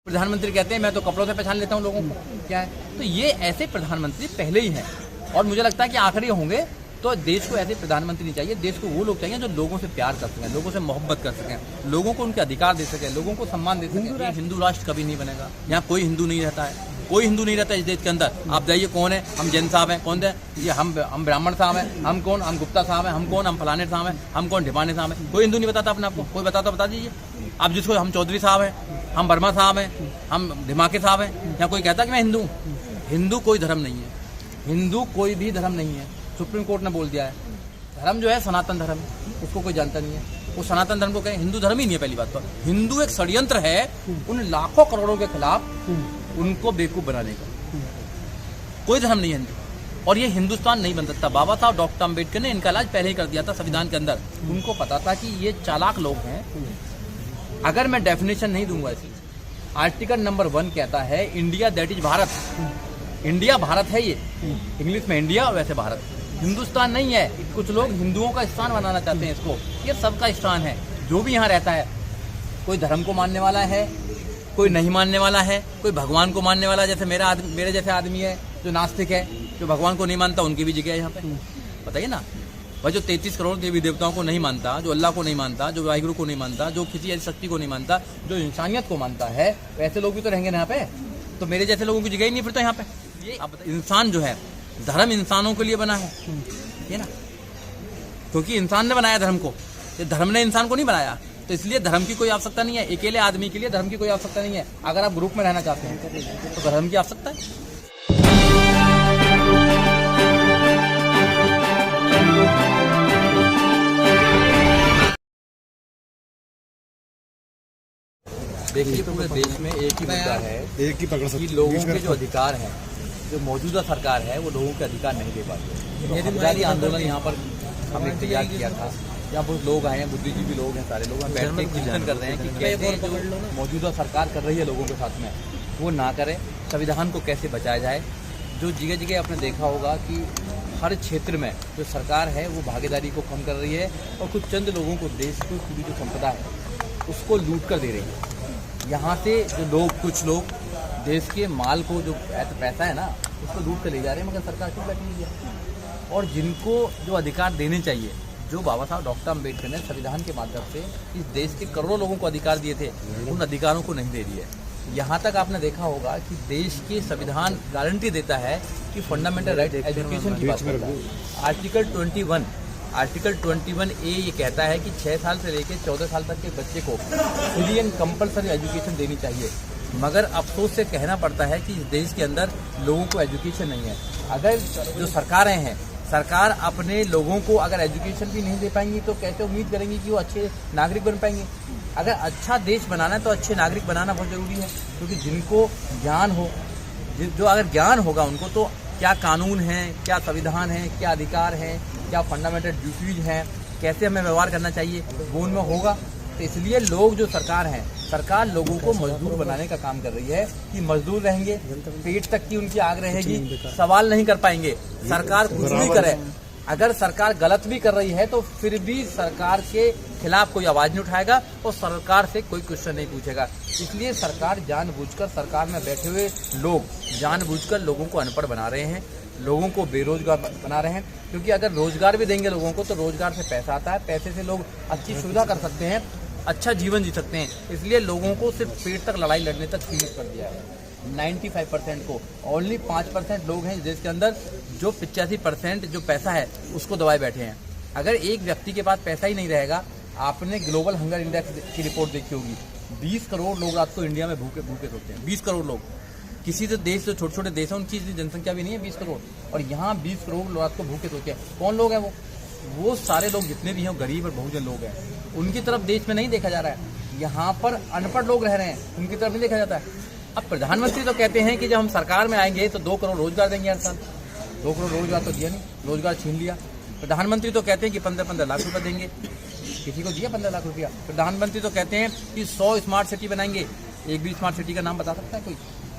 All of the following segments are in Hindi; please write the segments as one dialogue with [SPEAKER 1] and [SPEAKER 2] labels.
[SPEAKER 1] प्रधानमंत्री कहते हैं मैं तो कपड़ों से पहचान लेता हूँ लोगों को, क्या है। तो ये ऐसे प्रधानमंत्री पहले ही हैं और मुझे लगता है कि आखिरी होंगे। तो देश को ऐसे प्रधानमंत्री नहीं चाहिए, देश को वो लोग चाहिए जो लोगों से प्यार कर सकें, लोगों से मोहब्बत कर सकें, लोगों को उनके अधिकार दे सकें, लोगों को सम्मान दे सकें। हिंदू राष्ट्र कभी नहीं बनेगा, यहाँ कोई हिंदू नहीं रहता है, कोई हिंदू नहीं रहता इस देश के अंदर। आप जाइए कौन है, हम जैन साहब हैं, कौन है ये, हम ब्राह्मण साहब हैं, हम कौन, हम गुप्ता साहब हैं, हम कौन, हम फलाने साहब हैं, हम कौन ढिपाने साहब हैं। कोई हिंदू नहीं बताता अपने आपको, कोई बताता बता दीजिए आप जिसको। हम चौधरी साहब हैं, हम वर्मा साहब हैं, हम ढिमाके साहब हैं, या कोई कहता कि मैं हिंदू हूँ। हिंदू कोई धर्म नहीं है, हिंदू कोई भी धर्म नहीं है। सुप्रीम कोर्ट ने बोल दिया है धर्म जो है सनातन धर्म है, उसको कोई जानता नहीं है। वो सनातन धर्म को कहें, हिंदू धर्म ही नहीं है। पहली बात तो हिंदू एक षड्यंत्र है उन लाखों करोड़ों के खिलाफ, उनको बेवकूफ बनाने का। कोई धर्म नहीं है हिंदू, और ये हिंदुस्तान नहीं बन सकता। बाबा साहब डॉक्टर अम्बेडकर ने इनका इलाज पहले ही कर दिया था संविधान के अंदर। उनको पता था कि ये चालाक लोग हैं। अगर मैं डेफिनेशन नहीं दूंगा इसकी, आर्टिकल नंबर 1 कहता है India that is Bharat. India Bharat है, ये इंग्लिश में इंडिया और वैसे भारत। हिंदुस्तान नहीं है। कुछ लोग हिंदुओं का स्थान बनाना चाहते हैं इसको, ये सबका स्थान है। जो भी यहाँ रहता है, कोई धर्म को मानने वाला है, कोई नहीं मानने वाला है, कोई भगवान को मानने वाला है। जैसे मेरे जैसे आदमी है जो नास्तिक है, जो भगवान को नहीं मानता, उनकी भी जगह है यहाँ पे। बताइए ना भाई, जो 33 करोड़ देवी देवताओं को नहीं मानता, जो अल्लाह को नहीं मानता, जो वाहिगुरु को नहीं मानता, जो किसी ऐसी शक्ति को नहीं मानता, जो इंसानियत को मानता है, वैसे लोग भी तो रहेंगे ना यहाँ पे। तो मेरे जैसे लोगों की जगह ही नहीं फिर तो यहाँ पे। ये अब इंसान जो है, धर्म इंसानों के लिए बना है, ये ना, क्योंकि इंसान ने बनाया धर्म को, ये धर्म ने इंसान को नहीं बनाया। तो इसलिए धर्म की कोई आवश्यकता नहीं है। अकेले आदमी के लिए धर्म की कोई आवश्यकता नहीं है। अगर आप ग्रुप में रहना चाहते हैं तो धर्म की आवश्यकता है। देखिए, पूरे देश में एक ही मुद्दा है, एक ही पकड़ सकते, लोगों के जो अधिकार हैं, जो मौजूदा सरकार है वो लोगों के अधिकार नहीं दे पाती। हजारी आंदोलन यहाँ पर हमने तैयार किया था, यहाँ बहुत लोग आए हैं, बुद्धिजीवी लोग हैं, सारे लोग बैठ के चिंतन कर रहे हैं कि कैसे जो मौजूदा सरकार कर रही है लोगों के साथ में, वो ना करे। संविधान को कैसे बचाया जाए। जो जगह जगह आपने देखा होगा कि हर क्षेत्र में जो सरकार है वो भागीदारी को कम कर रही है और कुछ चंद लोगों को देश की पूरी जो संपदा है उसको लूट कर दे रही है। यहाँ से जो लोग, कुछ लोग देश के माल को, जो पैसा है ना, उसको लूट कर ले जा रहे हैं, मगर सरकार क्यों बैठी हुई है। और जिनको जो अधिकार देने चाहिए, जो बाबा साहब डॉक्टर अम्बेडकर ने संविधान के माध्यम से इस देश के करोड़ों लोगों को अधिकार दिए थे, उन अधिकारों को नहीं दे रही है। यहाँ तक आपने देखा होगा कि देश के संविधान गारंटी देता है कि फंडामेंटल राइट एजुकेशन की बात करता है। आर्टिकल 21A ये कहता है कि 6 साल से लेकर 14 साल तक के बच्चे को फ्री एंड कंपल्सरी एजुकेशन देनी चाहिए। मगर अफसोस से कहना पड़ता है कि इस देश के अंदर लोगों को एजुकेशन नहीं है। अगर जो सरकारें हैं, सरकार अपने लोगों को अगर एजुकेशन भी नहीं दे पाएंगी तो कैसे उम्मीद करेंगी कि वो अच्छे नागरिक बन पाएंगे। अगर अच्छा देश बनाना है तो अच्छे नागरिक बनाना बहुत ज़रूरी है, क्योंकि जिनको ज्ञान हो, जो अगर ज्ञान होगा उनको, तो क्या कानून है, क्या संविधान है, क्या अधिकार है, क्या फंडामेंटल ड्यूटीज हैं, कैसे हमें व्यवहार करना चाहिए, वो उनमें होगा। तो इसलिए लोग, जो सरकार है, सरकार लोगों को मजदूर बनाने का काम कर रही है कि मजदूर रहेंगे, पेट तक की उनकी आग रहेगी, सवाल नहीं कर पाएंगे। सरकार कुछ भी करे, अगर सरकार गलत भी कर रही है तो फिर भी सरकार के खिलाफ कोई आवाज नहीं उठाएगा और सरकार से कोई क्वेश्चन नहीं पूछेगा। इसलिए सरकार जानबूझकर, सरकार में बैठे हुए लोग जानबूझकर लोगों को अनपढ़ बना रहे हैं, लोगों को बेरोजगार बना रहे हैं। क्योंकि अगर रोजगार भी देंगे लोगों को तो रोजगार से पैसा आता है, पैसे से लोग अच्छी सुविधा कर सकते हैं, अच्छा जीवन जी सकते हैं। इसलिए लोगों को सिर्फ पेट तक लड़ाई लड़ने तक सीमित कर दिया है। 95% को, ओनली 5% लोग हैं इस देश के अंदर जो 85% जो पैसा है उसको दबाए बैठे हैं। अगर एक व्यक्ति के पास पैसा ही नहीं रहेगा, आपने ग्लोबल हंगर इंडेक्स की रिपोर्ट देखी होगी, 20 करोड़ लोग रात को इंडिया में भूखे सोते हैं। 20 करोड़ लोग। किसी तो देश, जो छोटे छोटे देश हैं उनकी जनसंख्या भी नहीं है 20 करोड़, और यहाँ 20 करोड़ लोग रात को भूखे सोते हैं। कौन लोग हैं वो सारे लोग जितने भी हैं गरीब और बहुजन लोग हैं। उनकी तरफ देश में नहीं देखा जा रहा है। यहाँ पर अनपढ़ लोग रह रहे हैं, उनकी तरफ नहीं देखा जाता है। अब प्रधानमंत्री तो कहते हैं कि जब हम सरकार में आएंगे तो 2 करोड़ रोजगार देंगे हर साल। 2 करोड़ रोजगार तो दिया नहीं, रोजगार छीन लिया। प्रधानमंत्री तो कहते हैं कि 15-15 लाख रुपए देंगे, किसी को दिया 15 लाख रुपया। प्रधानमंत्री तो कहते हैं कि 100 स्मार्ट सिटी बनाएंगे, एक भी स्मार्ट सिटी का नाम बता सकता है कोई?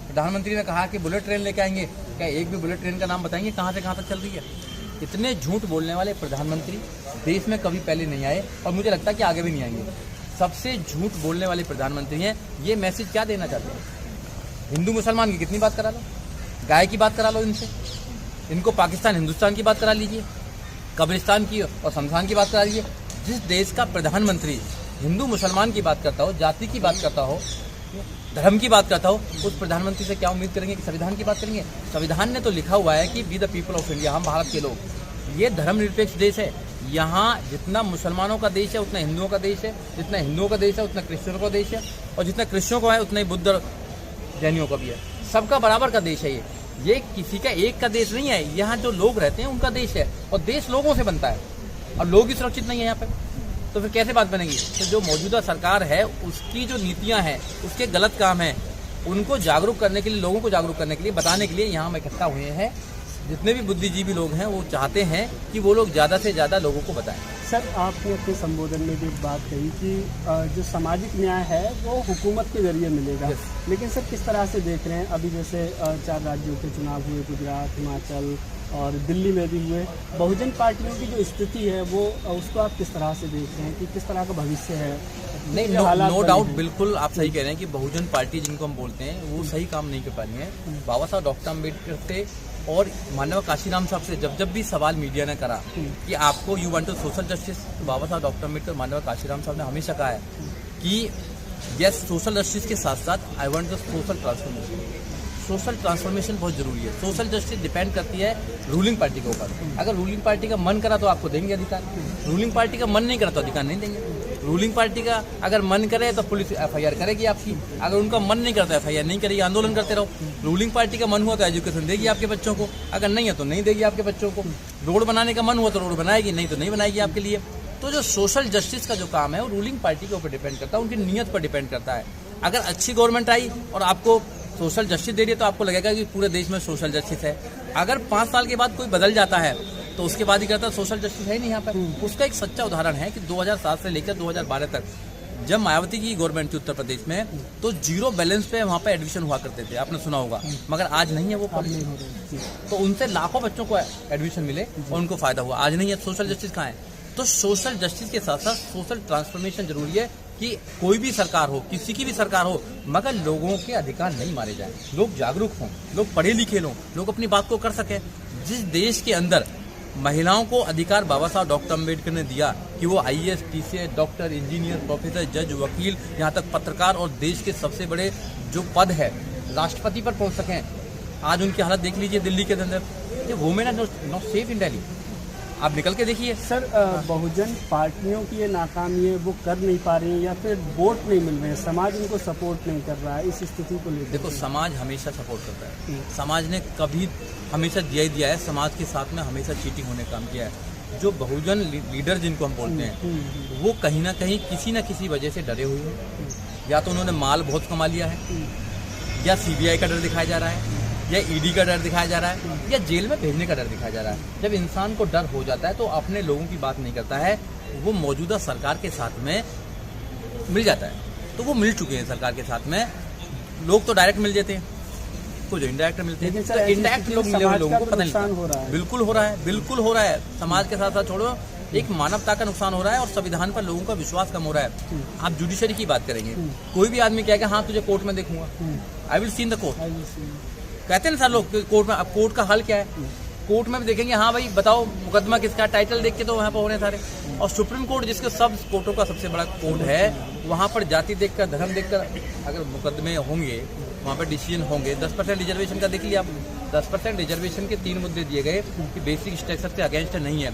[SPEAKER 1] प्रधानमंत्री ने कहा कि बुलेट ट्रेन लेके आएंगे, क्या एक भी बुलेट ट्रेन का नाम बताएंगे कहाँ से कहाँ तक चल रही है? इतने झूठ बोलने वाले प्रधानमंत्री देश में कभी पहले नहीं आए और मुझे लगता है कि आगे भी नहीं आएंगे। सबसे झूठ बोलने वाले प्रधानमंत्री हैं। ये मैसेज क्या देना चाहते हैं? हिंदू मुसलमान की कितनी बात करा लो, गाय की बात करा लो इनसे, इनको पाकिस्तान हिंदुस्तान की बात करा लीजिए, कब्रिस्तान की और शमशान की बात करा लीजिए। जिस देश का प्रधानमंत्री हिंदू मुसलमान की बात करता हो, जाति की बात करता हो, धर्म की बात करता हो, उस प्रधानमंत्री से क्या उम्मीद करेंगे कि संविधान की बात करेंगे? संविधान ने तो लिखा हुआ है कि we the people of India, हम भारत के लोग। ये धर्मनिरपेक्ष देश है। यहाँ जितना मुसलमानों का देश है उतना हिंदुओं का देश है, जितना हिंदुओं का देश है उतना क्रिश्चियनों का देश है, और जितना क्रिश्चियनों का है उतना ही बुद्ध और जैनियों का भी है। सबका बराबर का देश है ये किसी का एक का देश नहीं है। यहाँ जो लोग रहते हैं उनका देश है, और देश लोगों से बनता है, और लोग ही सुरक्षित नहीं है यहाँ पे, तो फिर कैसे बात बनेगी? तो जो मौजूदा सरकार है उसकी जो नीतियाँ हैं, उसके गलत काम हैं, उनको जागरूक करने के लिए, लोगों को जागरूक करने के लिए, बताने के लिए यहाँ हम इकट्ठा हुए हैं। जितने भी बुद्धिजीवी लोग हैं वो चाहते हैं कि वो लोग ज़्यादा से ज़्यादा लोगों को बताएं।
[SPEAKER 2] सर, आपने अपने संबोधन में भी एक बात कही कि जो सामाजिक न्याय है वो हुकूमत के जरिए मिलेगा। लेकिन सर, किस तरह से देख रहे हैं अभी जैसे 4 राज्यों के चुनाव हुए, गुजरात, हिमाचल और दिल्ली में भी हुए, बहुजन पार्टियों की जो स्थिति है वो उसको आप किस तरह से देख रहे हैं कि किस तरह का भविष्य है?
[SPEAKER 1] नहीं, नो डाउट, बिल्कुल आप सही कह रहे हैं कि बहुजन पार्टी जिनको हम बोलते हैं वो सही काम नहीं कर पा रही है। बाबा साहब डॉक्टर अम्बेडकर से और माननीय काशीराम साहब से जब भी सवाल मीडिया ने करा कि आपको you want to social justice, तो बाबा साहब डॉक्टर अम्बेडकर, माननीय काशीराम साहब ने हमेशा कहा है कि यस, सोशल जस्टिस के साथ साथ I want the social transformation. Social transformation बहुत जरूरी है। सोशल जस्टिस डिपेंड करती है रूलिंग पार्टी के ऊपर। अगर रूलिंग पार्टी का मन करा तो आपको देंगे अधिकार, रूलिंग पार्टी का मन नहीं करा तो अधिकार नहीं देंगे। रूलिंग पार्टी का अगर मन करे तो पुलिस FIR करेगी आपकी, अगर उनका मन नहीं करता FIR नहीं करेगी, आंदोलन करते रहो। रूलिंग पार्टी का मन हुआ तो एजुकेशन देगी आपके बच्चों को, अगर नहीं है तो नहीं देगी आपके बच्चों को। रोड बनाने का मन हुआ तो रोड बनाएगी, नहीं तो नहीं बनाएगी आपके लिए। तो जो सोशल जस्टिस का जो काम है वो रूलिंग पार्टी के ऊपर डिपेंड करता है, उनकी नीयत पर डिपेंड करता है। अगर अच्छी गवर्नमेंट आई और आपको सोशल जस्टिस दे रही है तो आपको लगेगा कि पूरे देश में सोशल जस्टिस है। अगर 5 साल के बाद कोई बदल जाता है तो उसके बाद ही कहता है सोशल जस्टिस है नहीं यहाँ पर। उसका एक सच्चा उदाहरण है कि 2007 से लेकर 2012 तक जब मायावती की गवर्नमेंट थी उत्तर प्रदेश में, तो 0 बैलेंस पे वहाँ पे एडमिशन हुआ करते थे, आपने सुना होगा, मगर आज नहीं है वो पॉलिसी। तो उनसे लाखों बच्चों को एडमिशन मिले और उनको फायदा हुआ, आज नहीं है। सोशल जस्टिस कहाँ है? तो सोशल जस्टिस के साथ साथ सोशल ट्रांसफॉर्मेशन जरूरी है कि कोई भी सरकार हो, किसी की भी सरकार हो, मगर लोगों के अधिकार नहीं मारे जाएं, लोग जागरूक हों, लोग पढ़े लिखे हों, लोग अपनी बात को कर सकें। जिस देश के अंदर महिलाओं को अधिकार बाबा साहब डॉक्टर अम्बेडकर ने दिया कि वो IAS, PCS, doctor, engineer, professor, जज, वकील, यहाँ तक पत्रकार और देश के सबसे बड़े जो पद है राष्ट्रपति पर पहुँच सकें, आज उनकी हालत देख लीजिए दिल्ली के अंदर। ये women are not safe in Delhi, आप निकल के देखिए।
[SPEAKER 2] सर, बहुजन पार्टियों की ये नाकामी है, वो कर नहीं पा रही है या फिर वोट नहीं मिल रहे हैं, समाज उनको सपोर्ट नहीं कर रहा है, इस स्थिति को लेकर?
[SPEAKER 1] देखो, समाज हमेशा सपोर्ट करता है, समाज ने कभी हमेशा दिया है, समाज के साथ में हमेशा चीटिंग होने का काम किया है। जो बहुजन लीडर जिनको हम बोलते हैं वो कहीं ना कहीं किसी न किसी वजह से डरे हुए हैं। या तो उन्होंने माल बहुत कमा लिया है, या CBI का डर दिखाया जा रहा है, या ED का डर दिखाया जा रहा है, या जेल में भेजने का डर दिखाया जा रहा है। जब इंसान को डर हो जाता है तो अपने लोगों की बात नहीं करता है, वो मौजूदा सरकार के साथ में मिल जाता है। तो वो मिल चुके हैं सरकार के साथ में, लोग तो डायरेक्ट मिल जाते हैं, कुछ इनडायरेक्ट मिलते हैं। तो इनडायरेक्ट लोग मिले हुए लोगों को पता नहीं हो रहा है। बिल्कुल हो रहा है, बिल्कुल हो रहा है। समाज के साथ साथ छोड़ो, एक मानवता का नुकसान हो रहा है और संविधान पर लोगों का विश्वास कम हो रहा है। आप जुडिशरी की बात करेंगे, कोई भी आदमी कहेगा हाँ तुझे कोर्ट में देखूंगा, I will see in the court, कहते हैं ना सर लोग कोर्ट में। अब कोर्ट का हल क्या है? कोर्ट में भी देखेंगे हाँ भाई बताओ मुकदमा किसका, टाइटल देख के तो वहाँ पर होने सारे। और सुप्रीम कोर्ट जिसके सब कोर्टों का सबसे बड़ा कोर्ट है, वहाँ पर जाति देखकर, धर्म देखकर अगर मुकदमे होंगे, वहाँ पर डिसीजन होंगे। 10% रिजर्वेशन का देख लिया आप, 10% रिजर्वेशन के 3 मुद्दे दिए गए कि बेसिक स्ट्रक्चर के अगेंस्ट नहीं है,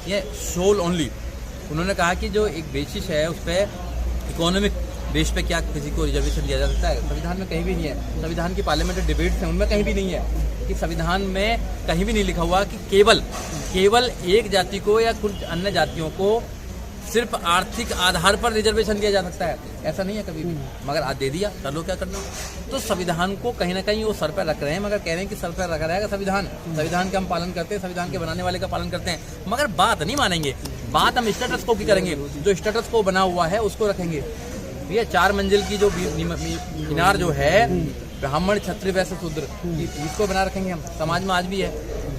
[SPEAKER 1] ये सोल ओनली। उन्होंने कहा कि जो एक बेसिस है उस पर इकोनॉमिक बेस पे क्या किसी को रिजर्वेशन दिया जा सकता है, संविधान में कहीं भी नहीं है। संविधान की पार्लियामेंट्री डिबेट्स हैं, उनमें कहीं भी नहीं है कि संविधान में कहीं भी नहीं लिखा हुआ कि केवल एक जाति को या कुछ अन्य जातियों को सिर्फ आर्थिक आधार पर रिजर्वेशन दिया जा सकता है, ऐसा नहीं है कभी भी। मगर आज दे दिया, कर लो क्या करना। तो संविधान को कहीं ना कहीं वो सर पर रख रहे हैं, मगर कह रहे हैं कि सर पर रखा रहेगा संविधान का हम पालन करते हैं, संविधान के बनाने वाले का पालन करते हैं, मगर बात नहीं मानेंगे। बात हम स्टेटस को की करेंगे, जो स्टेटस को बना हुआ है उसको रखेंगे। ये 4 मंजिल की जो मीनार जो है, ब्राह्मण, क्षत्रिय, वैश्य, शूद्र, इसको बना रखेंगे हम। समाज में आज भी है,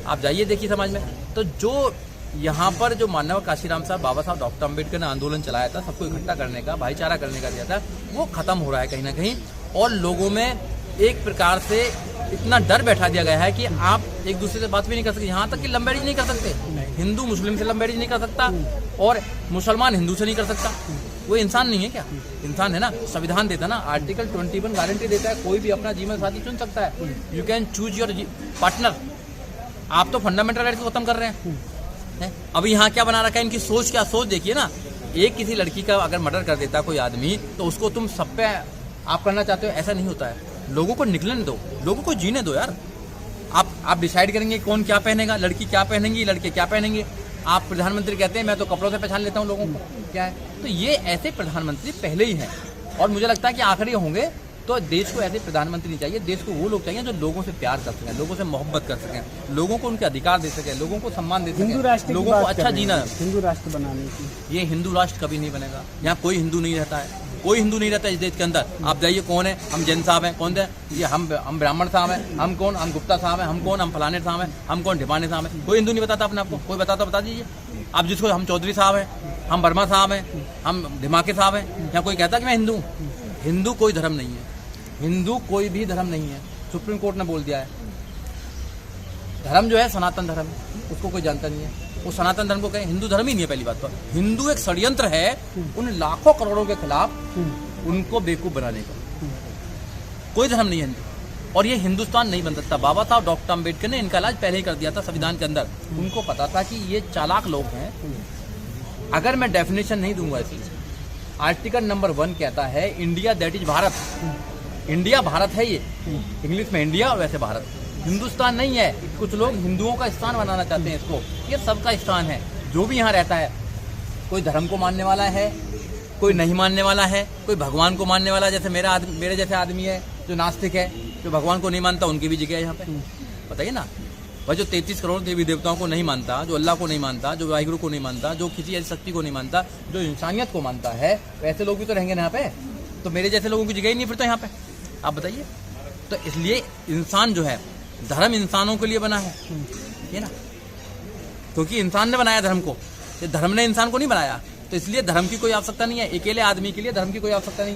[SPEAKER 1] आप जाइए देखिए समाज में। तो जो यहाँ पर जो मानव काशीराम साहब, बाबा साहब डॉक्टर अम्बेडकर ने आंदोलन चलाया था, सबको इकट्ठा करने का, भाईचारा करने का दिया था, वो खत्म हो रहा है कहीं ना कहीं। और लोगों में एक प्रकार से इतना डर बैठा दिया गया है कि आप एक दूसरे से बात भी नहीं कर सकते, यहाँ तक कि लंबेड़ी नहीं कर सकते। हिंदू मुस्लिम से लंबेड़ी नहीं कर सकता और मुसलमान हिंदू से नहीं कर सकता। वो इंसान नहीं है क्या? इंसान है ना। संविधान देता है ना, आर्टिकल 21 गारंटी देता है कोई भी अपना जीवन साथी चुन सकता है। You can choose your partner. आप तो फंडामेंटल राइट को खत्म कर रहे हैं। अभी यहाँ क्या बना रखा है इनकी सोच, क्या सोच देखिए ना। एक किसी लड़की का अगर मर्डर कर देता है कोई आदमी, तो उसको तुम सब पे आप करना चाहते हो, ऐसा नहीं होता है। लोगों को निकलने दो, लोगों को जीने दो यार। आप डिसाइड करेंगे कौन क्या पहनेगा, लड़की क्या पहनेंगी, लड़के क्या पहनेंगे। आप प्रधानमंत्री कहते हैं मैं तो कपड़ों से पहचान लेता हूँ लोगों को, क्या है। तो ये ऐसे प्रधानमंत्री पहले ही हैं और मुझे लगता है कि आखिरी होंगे। तो देश को ऐसे प्रधानमंत्री नहीं चाहिए, देश को वो लोग चाहिए जो लोगों से प्यार कर सकें, लोगों से मोहब्बत कर सकें, लोगों को उनके अधिकार दे सकें, लोगों को सम्मान दे सकें, लोगों को अच्छा जीना।
[SPEAKER 2] हिंदू राष्ट्र बनाने की,
[SPEAKER 1] ये हिंदू राष्ट्र कभी नहीं बनेगा। यहाँ कोई हिंदू नहीं रहता है, कोई हिंदू नहीं रहता इस देश के अंदर। आप जाइए, कौन है? हम जैन साहब हैं, कौन है ये? हम ब्राह्मण साहब हैं, हम कौन? हम गुप्ता साहब हैं, हम कौन? हम फलाने साहब हैं, हम कौन? ढिपाने साहब हैं। कोई हिंदू नहीं बताता अपने आपको। कोई बताता बता दीजिए आप जिसको। हम चौधरी साहब हैं, हम वर्मा साहब हैं, हम ढिमाके साहब हैं। यहाँ कोई कहता कि मैं हिंदू हूँ? हिंदू कोई धर्म नहीं है, हिंदू कोई भी धर्म नहीं है। सुप्रीम कोर्ट ने बोल दिया है। धर्म जो है सनातन धर्म है, उसको कोई जानता नहीं है। वो सनातन धर्म को कहें, हिंदू धर्म ही नहीं है। पहली बात तो हिंदू एक षड्यंत्र है उन लाखों करोड़ों के खिलाफ, उनको बेवकूफ बनाने का। कोई धर्म नहीं है हिंदू, और ये हिंदुस्तान नहीं बन सकता। बाबा साहब डॉक्टर अम्बेडकर ने इनका इलाज पहले ही कर दिया था संविधान के अंदर। उनको पता था कि ये चालाक लोग हैं। अगर मैं डेफिनेशन नहीं दूंगा इसी, आर्टिकल नंबर 1 कहता है India that is Bharat. India Bharat है, ये इंग्लिश में इंडिया और वैसे भारत। हिंदुस्तान नहीं है। कुछ लोग हिंदुओं का स्थान बनाना चाहते हैं इसको। ये सबका स्थान है, जो भी यहाँ रहता है। कोई धर्म को मानने वाला है, कोई नहीं मानने वाला है, कोई भगवान को मानने वाला, जैसे मेरे जैसे आदमी है जो नास्तिक है, जो भगवान को नहीं मानता, उनकी भी जगह है यहाँ पे। बताइए ना भाई, जो 33 करोड़ देवी देवताओं को नहीं मानता, जो अल्लाह को नहीं मानता, जो वाहिगुरु को नहीं मानता, जो किसी ऐसी शक्ति को नहीं मानता, जो इंसानियत को मानता है, वैसे लोग भी तो रहेंगे ना यहाँ पे। तो मेरे जैसे लोगों की जगह ही नहीं फिर तो यहाँ पे। आप बताइए। तो इसलिए इंसान जो है, धर्म इंसानों के लिए बना है, ये ना, क्योंकि इंसान ने बनाया धर्म को, ये धर्म ने इंसान को नहीं बनाया। तो इसलिए धर्म की कोई आवश्यकता नहीं है। अकेले आदमी के लिए धर्म की कोई आवश्यकता नहीं है।